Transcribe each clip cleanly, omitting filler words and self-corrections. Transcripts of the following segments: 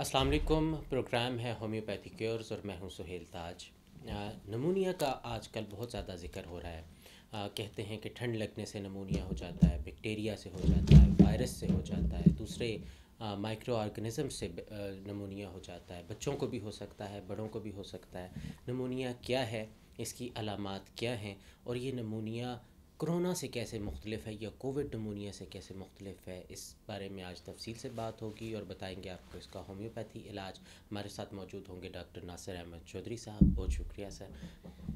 अस्सलाम वालेकुम। प्रोग्राम है होम्योपैथी क्योर्स और मैं हूं सुहेल ताज। नमूनिया का आजकल बहुत ज़्यादा ज़िक्र हो रहा है। कहते हैं कि ठंड लगने से नमूनिया हो जाता है, बैक्टीरिया से हो जाता है, वायरस से हो जाता है, दूसरे माइक्रो ऑर्गेनिज़म से नमूनिया हो जाता है। बच्चों को भी हो सकता है, बड़ों को भी हो सकता है। नमूनिया क्या है, इसकी अलामात क्या हैं और ये नमूनिया कोरोना से कैसे मुख्तलिफ है या कोविड नमूनिया से कैसे मुख्तलिफ है, इस बारे में आज तफसील से बात होगी और बताएंगे आपको इसका होम्योपैथी इलाज। हमारे साथ मौजूद होंगे डॉक्टर नासिर अहमद चौधरी साहब। बहुत शुक्रिया सर।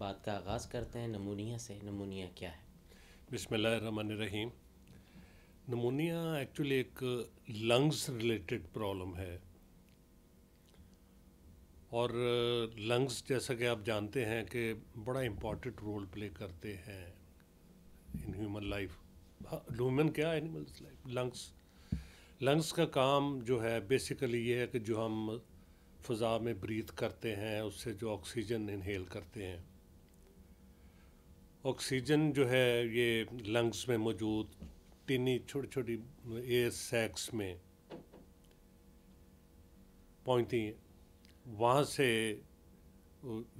बात का आगाज़ करते हैं नमूनिया से। नमूनिया क्या है? बिस्मिल्लाहिर्रहमानिर्रहीम। नमूनिया एक्चुअली एक लंग्स रिलेटेड प्रॉब्लम है और लंग्स जैसा कि आप जानते हैं कि बड़ा इम्पॉर्टेंट रोल प्ले करते हैं इन ह्यूमन लाइफ। ह्यूमन क्या, एनिमल्स लाइफ। लंग्स का काम जो है बेसिकली ये है कि जो हम फ़ज़ा में ब्रीथ करते हैं उससे जो ऑक्सीजन इनहेल करते हैं, ऑक्सीजन जो है ये लंग्स में मौजूद टिनी छोटी छोटी एयर सैक्स में पहुंचती हैं। वहाँ से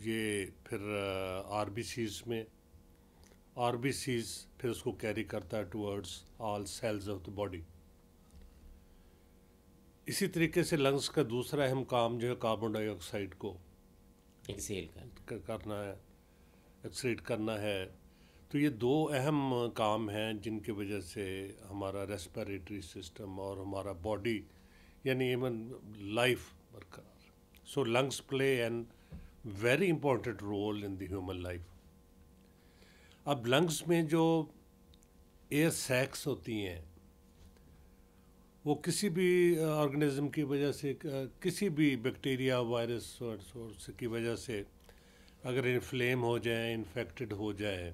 ये फिर आरबीसीज में, आरबीसीज फिर उसको कैरी करता है towards all cells of the body. इसी तरीके से लंग्स का दूसरा अहम काम जो है कार्बन डाइऑक्साइड को एक्सेल करना है, एक्सक्रीट करना है। तो ये दो अहम काम हैं जिनकी वजह से हमारा रेस्पिरेटरी सिस्टम और हमारा बॉडी यानी इवन लाइफ बरकरार। So lungs play an very important role in the human life. अब लंग्स में जो एयर सैक्स होती हैं वो किसी भी ऑर्गेनिज्म की वजह से, किसी भी बैक्टीरिया वायरस सोर्स की वजह से अगर इन्फ्लेम हो जाए, इन्फेक्टेड हो जाए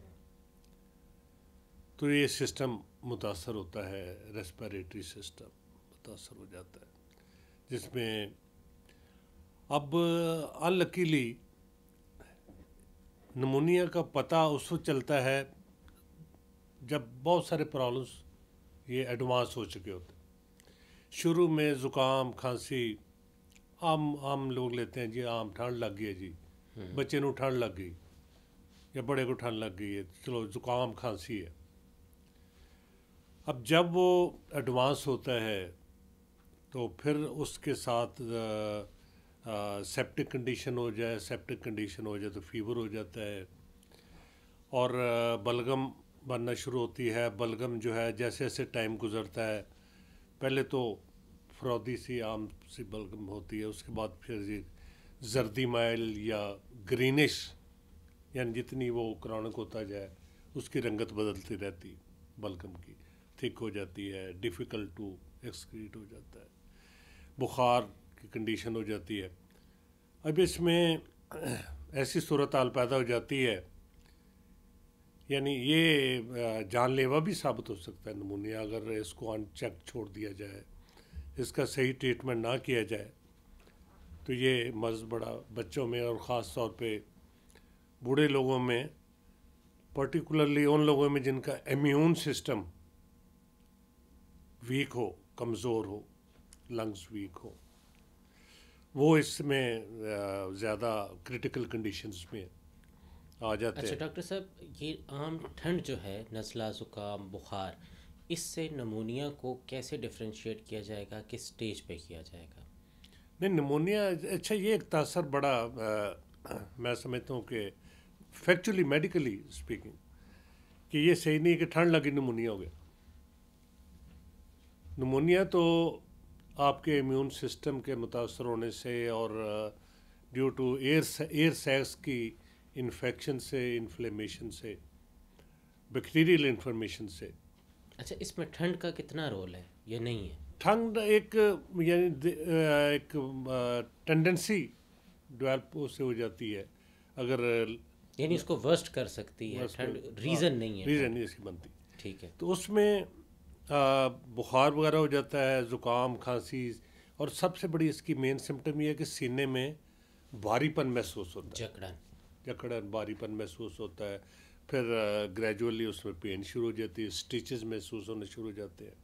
तो ये सिस्टम मुतासर होता है, रेस्पिरेटरी सिस्टम मुतासर हो जाता है, जिसमें अब अनलकीली नमूनिया का पता उस वक्त चलता है जब बहुत सारे प्रॉब्लम्स ये एडवांस हो चुके होते हैं। शुरू में ज़ुकाम खांसी आम लोग लेते हैं, जी आम ठंड लग गई है जी, बच्चे को ठंड लग गई या बड़े को ठंड लग गई है, चलो ज़ुकाम खांसी है। अब जब वो एडवांस होता है तो फिर उसके साथ सेप्टिक कंडीशन हो जाए, सेप्टिक कंडीशन हो जाए तो फीवर हो जाता है और बलगम बनना शुरू होती है। बलगम जो है जैसे जैसे टाइम गुजरता है, पहले तो फ्रॉदी सी आम सी बलगम होती है, उसके बाद फिर ये जर्दी माइल या ग्रीनिश, यानी जितनी वो क्रॉनिक होता जाए उसकी रंगत बदलती रहती, बलगम की थिक हो जाती है, डिफ़िकल्ट टू एक्सक्रीट हो जाता है, बुखार की कंडीशन हो जाती है। अब इसमें ऐसी सूरत हाल पैदा हो जाती है, यानी ये जानलेवा भी साबित हो सकता है नमूनिया, अगर इसको अनचेक छोड़ दिया जाए, इसका सही ट्रीटमेंट ना किया जाए तो ये मर्ज़ बड़ा बच्चों में और ख़ास तौर पे बूढ़े लोगों में, पर्टिकुलरली उन लोगों में जिनका इम्यून सिस्टम वीक हो, कमज़ोर हो, लंग्स वीक हो, वो इसमें ज़्यादा क्रिटिकल कंडीशंस में आ जाते अच्छा हैं। डॉक्टर साहब, ये आम ठंड जो है, नज़ला, ज़ुकाम, बुखार, इससे नमूनिया को कैसे डिफ्रेंशिएट किया जाएगा, किस स्टेज पे किया जाएगा? नहीं, निमोनिया अच्छा ये एक तासर बड़ा मैं समझता हूँ कि फैक्चुअली मेडिकली स्पीकिंग कि ये सही नहीं है कि ठंड लगी निमोनिया हो गया। निमोनिया तो आपके इम्यून सिस्टम के मुतासर होने से और ड्यू टू एयर सैक्स की इन्फेक्शन से, इन्फ्लेमेशन से, बैक्टीरियल इन्फॉर्मेशन से। अच्छा, इसमें ठंड का कितना रोल है या नहीं है? ठंड एक यानी एक टेंडेंसी डेवलप उससे हो जाती है, अगर यानी उसको वर्स्ट कर सकती है बस ठंड, हाँ, रीज़न नहीं है रीज़न ठंड। नहीं इसकी बनती। ठीक है। तो उसमें बुखार वगैरह हो जाता है, ज़ुकाम खांसी, और सबसे बड़ी इसकी मेन सिम्टम ये है कि सीने में भारीपन महसूस होता है, जकड़न। जकड़न भारीपन महसूस होता है। फिर ग्रेजुअली उसमें पेन शुरू हो जाती है, स्टिचेस महसूस होने शुरू हो जाते हैं।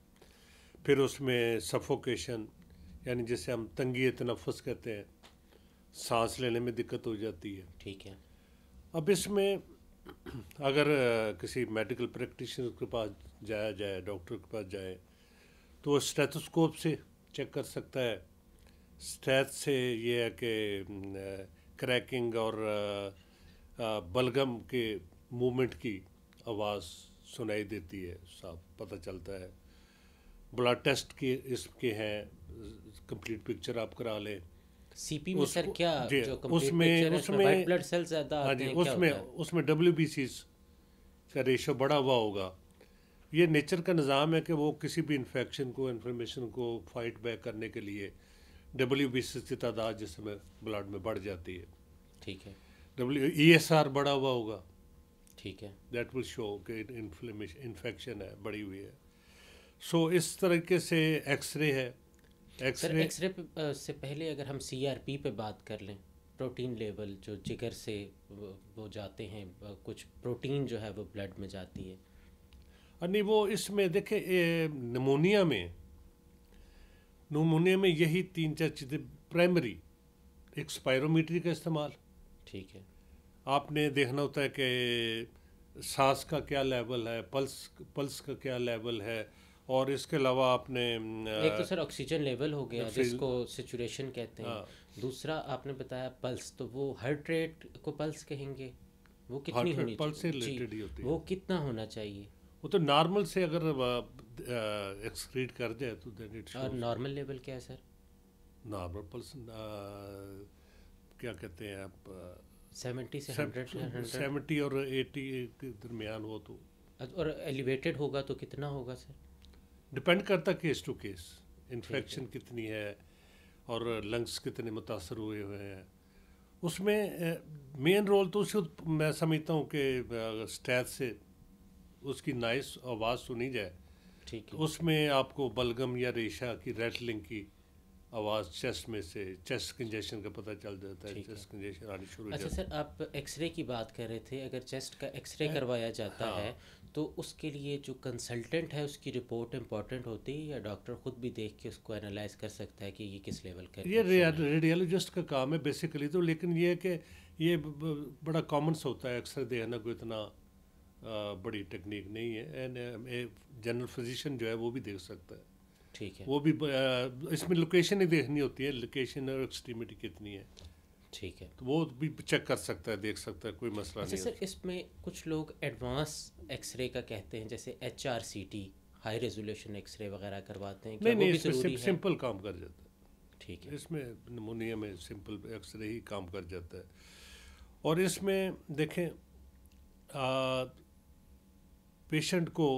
फिर उसमें सफोकेशन यानी जिसे हम तंगी तनफ़ुस कहते हैं, सांस लेने में दिक्कत हो जाती है। ठीक है। अब इसमें अगर किसी मेडिकल प्रैक्टिशनर के पास जाया जाए, डॉक्टर के पास जाए, तो वो स्टेथोस्कोप से चेक कर सकता है। स्टेथ से ये है कि क्रैकिंग और बलगम के मूवमेंट की आवाज़ सुनाई देती है, साफ पता चलता है। ब्लड टेस्ट के इसके हैं, कंप्लीट पिक्चर आप करा लें। सीपी में सर क्या जी, जो कंप्लीट उसमें पिक्चर है उसमें उसमें वाइट ब्लड सेल्स ज़्यादा हाँ आते जी, हैं, क्या उसमें होता है? उसमें WBC का रेशो बढ़ा हुआ होगा। ये नेचर का निज़ाम है कि वो किसी भी इन्फेक्शन को, इन्फ्लेमेशन को फाइट बैक करने के लिए WBC की तादाद जिसमें ब्लड में बढ़ जाती है। ठीक है। ESR बढ़ा हुआ होगा, ठीक है। दैट विल शो कि इन्फेक्शन है, बढ़ी हुई है। सो इस तरीके से एक्सरे है। सर एक्सरे एक्सरे से पहले अगर हम CRP पे बात कर लें, प्रोटीन लेवल जो जिगर से वो जाते हैं, कुछ प्रोटीन जो है वो ब्लड में जाती है। नहीं, वो इसमें देखें, नमूनिया में यही 3-4 चीज़ें प्राइमरी। एक स्पायरोमीट्री का इस्तेमाल, ठीक है। आपने देखना होता है कि सांस का क्या लेवल है, पल्स का क्या लेवल है, और इसके अलावा आपने एक तो सर ऑक्सीजन लेवल हो गया जिसको सेचुरेशन कहते हैं। हाँ। दूसरा आपने बताया पल्स, तो वो हार्ट रेट को पल्स कहेंगे, वो कितनी हार्ट होनी रेट पल्स से चाहिए? रिलेटेड ही होती है। वो कितना होना चाहिए? वो तो नॉर्मल से अगर एक्सक्रीट कर जाए तो देन इट और शोज। नॉर्मल लेवल क्या है सर? नॉर्मल पल्स क्या कहते हैं आप, 70 से 100 70 और 80 के दरमियान हो तो। और एलिवेटेड होगा तो कितना होगा सर? डिपेंड करता केस टू केस, इन्फेक्शन कितनी है और लंग्स कितने मुतासर हुए हुए हैं। उसमें मेन रोल तो उसे मैं समझता हूँ कि स्टैथ से उसकी नाइस आवाज़ सुनी जाए, ठीक तो है। उसमें आपको बलगम या रेशा की रैटलिंग की आवाज़ चेस्ट में से, चेस्ट कंजेशन का पता चल जाता है, ठीक है। चेस्ट कंजेशन आनी शुरू हो अच्छा जाती है। सर, आप एक्सरे की बात कर रहे थे, अगर चेस्ट का एक्सरे करवाया जाता हाँ। है तो उसके लिए जो कंसल्टेंट है उसकी रिपोर्ट इम्पॉर्टेंट होती है, या डॉक्टर खुद भी देख के उसको एनालाइज कर सकता है कि ये किस लेवल का ये infection है? रेडियोलॉजिस्ट का काम है बेसिकली तो, लेकिन ये है कि ये बड़ा कॉमन होता है, एक्सरे देखना कोई इतना बड़ी टेक्निक नहीं है। एंड जनरल फिजिशियन जो है वो भी देख सकता है। ठीक है। वो भी इसमें लोकेशन ही देखनी होती है, लोकेशन और एक्सट्रीमिटी कितनी है, ठीक है। तो वो भी चेक कर सकता है, देख सकता है, कोई मसला अच्छा नहीं सर, होता। इसमें कुछ लोग एडवांस एक्सरे का कहते हैं, जैसे HRCT, हाई रेजोल्यूशन एक्सरे वगैरह करवाते हैं, क्या नहीं वो नहीं, भी इसमें ज़रूरी है? सिंपल काम कर जाता है। ठीक है। इसमें नमूनिया में सिंपल एक्सरे ही काम कर जाता है। और इसमें देखें, पेशेंट को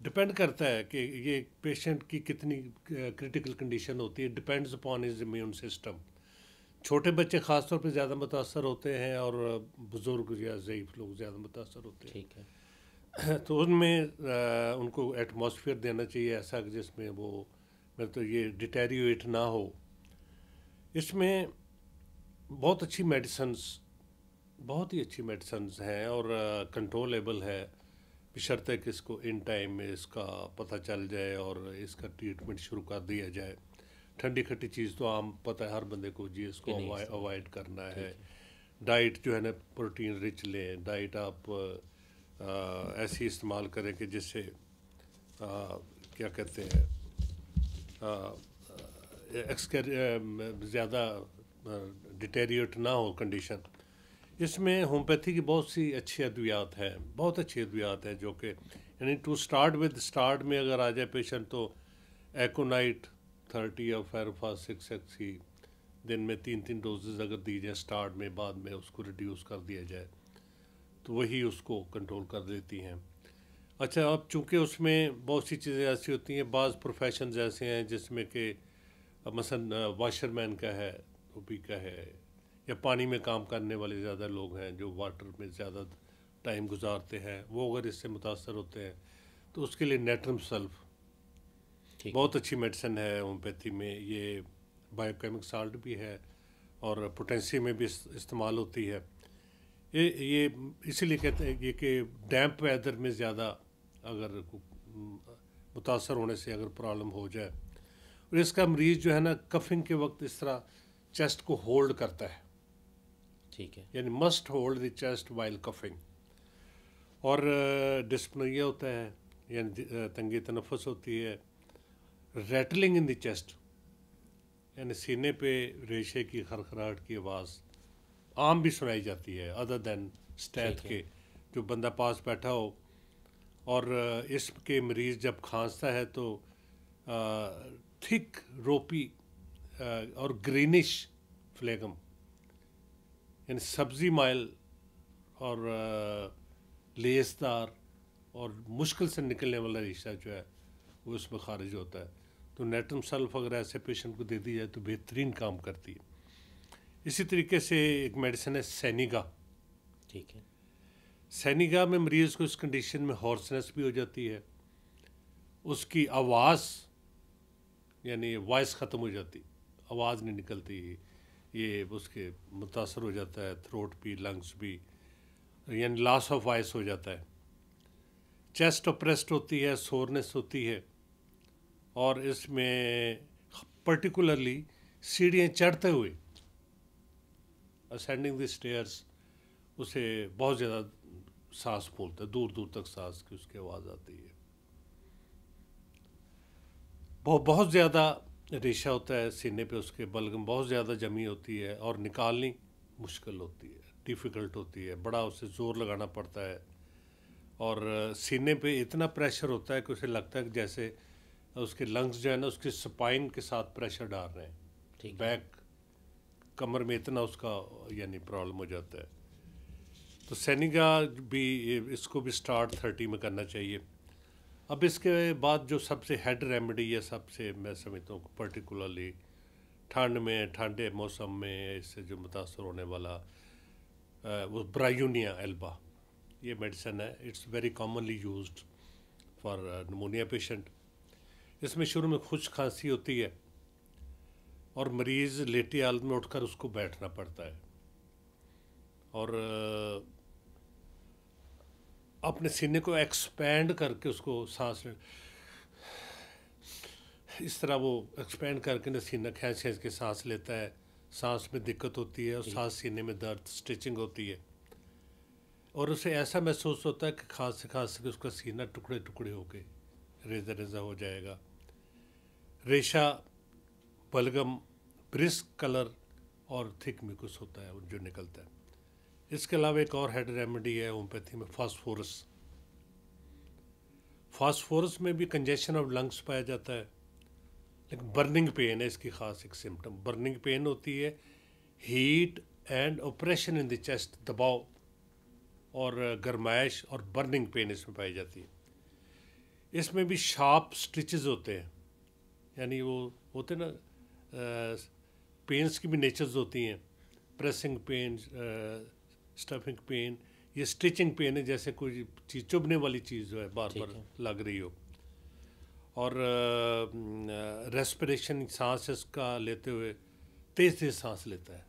डिपेंड करता है कि ये पेशेंट की कितनी क्रिटिकल कंडीशन होती है, depends upon his immune system. छोटे बच्चे ख़ास तौर पे ज़्यादा मुतासर होते हैं, और बुज़ुर्ग या ज़ईफ़ लोग ज़्यादा मुतासर होते हैं। ठीक है। तो उनमें उनको एटमॉस्फेयर देना चाहिए ऐसा कि जिसमें वो मतलब ये डिटेरियोरेट ना हो। इसमें बहुत अच्छी मेडिसन्स, बहुत ही अच्छी मेडिसन्स हैं, और कंट्रोलेबल है, बशर्ते कि इसको इन टाइम में इसका पता चल जाए और इसका ट्रीटमेंट शुरू कर दिया जाए। ठंडी खट्टी चीज़ तो आम पता है हर बंदे को जी, इसको अवॉइड करना है। डाइट जो है ना, प्रोटीन रिच लें, डाइट आप ऐसी इस्तेमाल करें कि जिससे क्या कहते हैं, ज़्यादा डिटेरियोरेट ना हो कंडीशन। इसमें होम्योपैथी की बहुत सी अच्छी अद्वियात हैं, बहुत अच्छी अद्वियात हैं, जो कि यानी टू स्टार्ट में अगर आ जाए पेशेंट तो एकोनाइट 30 और फेरोफास 6XE दिन में 3-3 डोजेज़ अगर दी जाए स्टार्ट में, बाद में उसको रिड्यूस कर दिया जाए तो वही उसको कंट्रोल कर देती हैं। अच्छा, अब चूँकि उसमें बहुत सी चीज़ें ऐसी होती हैं, बाज़ प्रोफेशंस ऐसे हैं जिसमें कि मसलन वाशरमैन का है, धोबी का है, या पानी में काम करने वाले ज़्यादा लोग हैं जो वाटर में ज़्यादा टाइम गुजारते हैं, वो अगर इससे मुतासर होते हैं तो उसके लिए नेट्रम सल्फ बहुत अच्छी मेडिसिन है होम्योपैथी में। ये बायोकेमिक साल्ट भी है और पोटेंशियम में भी इस्तेमाल होती है। ये इसीलिए कहते हैं ये कि डैम्प वेदर में ज़्यादा अगर मुतासर होने से अगर प्रॉब्लम हो जाए, اور اس کا مریض جو ہے نا کفنگ کے وقت اس طرح چیسٹ کو ہولڈ کرتا ہے، ٹھیک ہے، یعنی must hold the chest while coughing. اور ڈسپنویا ہوتا ہے، یعنی تنگی تنفس ہوتی ہے. ریٹلنگ ان دی چیسٹ، یعنی سینے پہ ریشے کی خرخراہٹ کی آواز عام بھی سنائی جاتی ہے ادر دین اسٹیتھ ٹھیک ہے، کے، جو بندہ پاس بیٹھا ہو. اور اس کے مریض جب کھانستا ہے تو تھک روپی اور گرینش فلیگم، یعنی سبزی مائل اور لیسدار اور مشکل سے نکلنے والا ریشہ جو ہے وہ اس میں خارج ہوتا ہے. تو نیٹرم سلف اگر ایسے پیشنٹ کو دے دی جائے تو بہترین کام کرتی ہے. اسی طریقے سے ایک میڈیسن ہے سینیگا. ٹھیک ہے، سینیگا میں مریض کو اس کنڈیشن میں ہارسنس بھی ہو جاتی ہے، اس کی آواز یعنی وائس ختم ہو جاتی، آواز نہیں نکلتی، یہ اس کے متاثر ہو جاتا ہے تھروٹ بھی لنگس بھی، یعنی لاس آف وائس ہو جاتا ہے. چیسٹ اپریسڈ ہوتی ہے، سورنس ہوتی ہے، اور اس میں پرٹیکولرلی سیڑھیاں چڑھتے ہوئے اسینڈنگ دی اسٹیئرس اسے بہت زیادہ سانس پھولتا ہے، دور دور تک سانس کی اس کی آواز آتی ہے. بہت زیادہ ریشہ ہوتا ہے سینے پہ، اس کے بلغم بہت زیادہ جمی ہوتی ہے اور نکالنی مشکل ہوتی ہے، ڈیفیکلٹ ہوتی ہے، بڑا اسے زور لگانا پڑتا ہے. اور سینے پہ اتنا پریشر ہوتا ہے کہ اسے لگتا ہے کہ جیسے اس کے لنگس جو ہے نا اس کے سپائن کے ساتھ پریشر ڈال رہے ہیں. ٹھیک ہے، بیک کمر میں اتنا اس کا یعنی پرابلم ہو جاتا ہے. تو سینیگا بھی اس کو بھی سٹارٹ 30 میں کرنا چاہیے. اب اس کے بعد جو سب سے ہیڈ ریمیڈی ہے، سب سے میں سمجھتا ہوں پرٹیکولرلی ٹھنڈ میں، ٹھنڈے موسم میں اس سے جو متاثر ہونے والا وہ برایونیا ایلبا، یہ میڈیسن ہے. It's very commonly used for pneumonia patient. اس میں شروع میں خشک کھانسی ہوتی ہے اور مریض لیٹی حالت میں اٹھ کر اس کو بیٹھنا پڑتا ہے، اور اپنے سینے کو ایکسپینڈ کر کے اس کو سانس اس طرح وہ ایکسپینڈ کر کے سینہ کھینچ کھینچ کے سانس لیتا ہے. سانس میں دقت ہوتی ہے اور سانس سینے میں درد اسٹیچنگ ہوتی ہے، اور اسے ایسا محسوس ہوتا ہے کہ کھانس سے اس کا سینہ ٹکڑے ٹکڑے ہو کے ریزہ ریزہ ہو جائے گا. ریشہ بلغم برسک کلر اور تھک میکس ہوتا ہے جو نکلتا ہے. اس کے علاوہ ایک اور ہیڈ ریمیڈی ہے ہومیوپیتھی میں، فاسفورس. فاسفورس میں بھی کنجیشن آف لنگس پایا جاتا ہے، لیکن برننگ پین ہے اس کی خاص ایک سمٹم. برننگ پین ہوتی ہے، heat and oppression in the chest, دباؤ اور گرمائش اور برننگ پین اس میں پائی جاتی ہے. اس میں بھی شارپ سٹچز ہوتے ہیں، یعنی وہ ہوتے نا پینس کی بھی نیچرز ہوتی ہیں، پریسنگ پین، اسٹفنگ پین، یہ اسٹچنگ پین ہے، جیسے کوئی چیز چبھنے والی چیز جو ہے بار بار لگ رہی ہو. اور ریسپریشن، سانس اس کا لیتے ہوئے تیز تیز سانس لیتا ہے،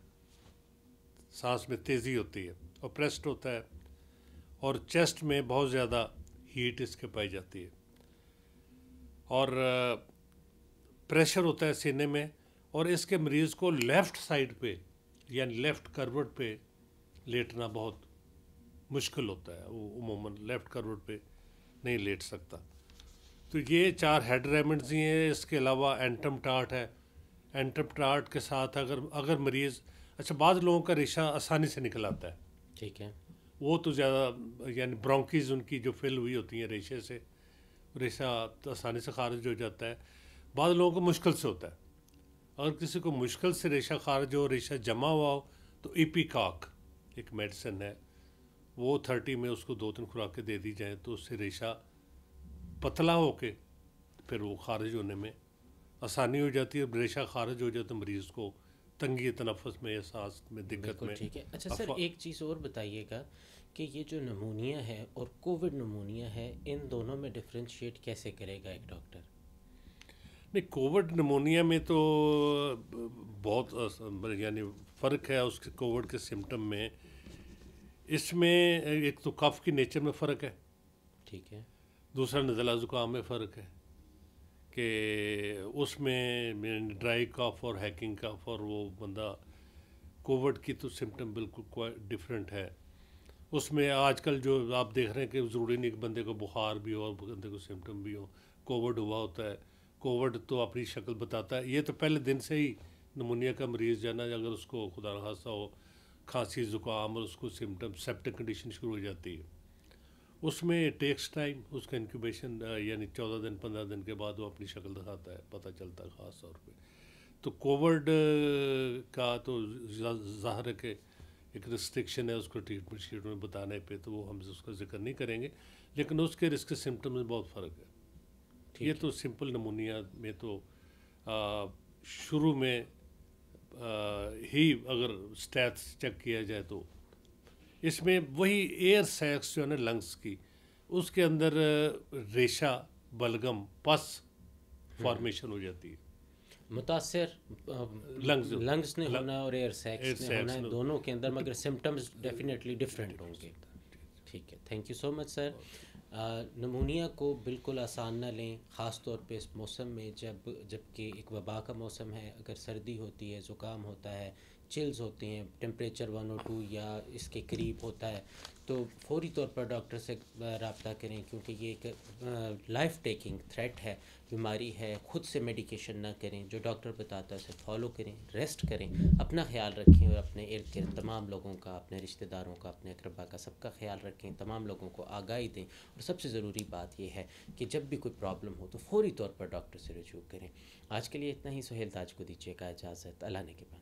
سانس میں تیزی ہوتی ہے، اوپریسڈ ہوتا ہے، اور چیسٹ میں بہت زیادہ ہیٹ اس کے پائی جاتی ہے، اور پریشر ہوتا ہے سینے میں. اور اس کے مریض کو لیفٹ سائڈ پہ یعنی لیفٹ کروٹ پہ لیٹنا بہت مشکل ہوتا ہے، وہ عموماً لیفٹ کروٹ پہ نہیں لیٹ سکتا. تو یہ 4 ہیڈ ریمیڈز ہیں. اس کے علاوہ اینٹم ٹاٹ ہے. اینٹم ٹاٹ کے ساتھ اگر مریض، اچھا بعض لوگوں کا ریشہ آسانی سے نکل آتا ہے، ٹھیک ہے، وہ تو زیادہ یعنی برونکیز ان کی جو فل ہوئی ہوتی ہیں ریشے سے، ریشہ آسانی سے خارج ہو جاتا ہے. بعض لوگوں کو مشکل سے ہوتا ہے. اگر کسی کو مشکل سے ریشہ خارج ہو، ریشہ جمع ہوا ہو، تو ایپیکاک ایک میڈیسن ہے، وہ 30 میں اس کو 2-3 خوراکیں دے دی جائیں تو اس سے ریشہ پتلا ہو کے پھر وہ خارج ہونے میں آسانی ہو جاتی ہے. ریشہ خارج ہو جائے تو مریض کو تنگی تنفس میں، احساس میں، دقت بالکل میں. ٹھیک ہے. اچھا سر، ایک چیز اور بتائیے گا کہ یہ جو نمونیا ہے اور کووڈ نمونیا ہے، ان دونوں میں ڈفرینشیٹ کیسے کرے گا ایک ڈاکٹر؟ نہیں، کووڈ نمونیا میں تو بہت یعنی فرق ہے اس کے کووڈ کے سمٹم میں. اس میں ایک تو کف کی نیچر میں فرق ہے، ٹھیک ہے، دوسرا نزلہ زکام میں فرق ہے. کہ اس میں ڈرائی کاف اور ہیکنگ کاف، اور وہ بندہ کووڈ کی تو سمٹم بالکل ڈفرینٹ ہے. اس میں آج کل جو آپ دیکھ رہے ہیں کہ ضروری نہیں کہ بندے کو بخار بھی ہو اور بندے کو سمٹم بھی ہو. کووڈ ہوا ہوتا ہے، کووڈ تو اپنی شکل بتاتا ہے. یہ تو پہلے دن سے ہی نمونیا کا مریض جو ہے نا، اگر اس کو خدا نخواستہ ہو کھانسی زکام اور اس کو سمٹم سیپٹک کنڈیشن شروع ہو جاتی ہے، اس میں ٹیکس ٹائم، اس کا انکیوبیشن یعنی 14 دن 15 دن کے بعد وہ اپنی شکل دکھاتا ہے، پتہ چلتا ہے خاص طور پہ. تو کووڈ کا تو ظاہر ہے کہ ایک ریسٹرکشن ہے اس کو ٹریٹمنٹ شیٹ میں بتانے پہ، تو وہ ہم اس کا ذکر نہیں کریں گے، لیکن اس کے رسک سمٹم میں بہت فرق ہے. یہ تو سمپل نمونیا میں تو شروع میں ہی اگر اسٹیٹس چیک کیا جائے تو اس میں وہی ایئر سیکس جو ہے نا لنگس کی، اس کے اندر ریشہ بلغم پس فارمیشن ہو جاتی ہے. متاثر لنگس نے ہونا اور ایئر سیکس نے ہونا ہے، دونوں کے اندر، مگر سمٹمز ڈیفینیٹلی ڈفرینٹ ہوں گے. ٹھیک ہے، thank you so much sir. Pneumonia کو بالکل آسان نہ لیں، خاص طور پہ اس موسم میں جب کہ ایک وبا کا موسم ہے. اگر سردی ہوتی ہے، زکام ہوتا ہے، چلز ہوتے ہیں، ٹیمپریچر 102 یا اس کے قریب ہوتا ہے، تو فوری طور پر ڈاکٹر سے رابطہ کریں، کیونکہ یہ ایک لائف ٹیکنگ تھریٹ ہے، بیماری ہے. خود سے میڈیکیشن نہ کریں، جو ڈاکٹر بتاتا ہے اسے فالو کریں، ریسٹ کریں، اپنا خیال رکھیں اور اپنے ارد گرد تمام لوگوں کا، اپنے رشتہ داروں کا، اپنے اقربا کا، سب کا خیال رکھیں. تمام لوگوں کو آگاہی دیں، اور سب سے ضروری بات یہ ہے کہ جب بھی کوئی پرابلم ہو تو فوری طور پر ڈاکٹر سے رجوع کریں. آج کے لیے اتنا ہی. سہیل تاج کو دیجیے گا اجازت. اللہ نے کے بعد.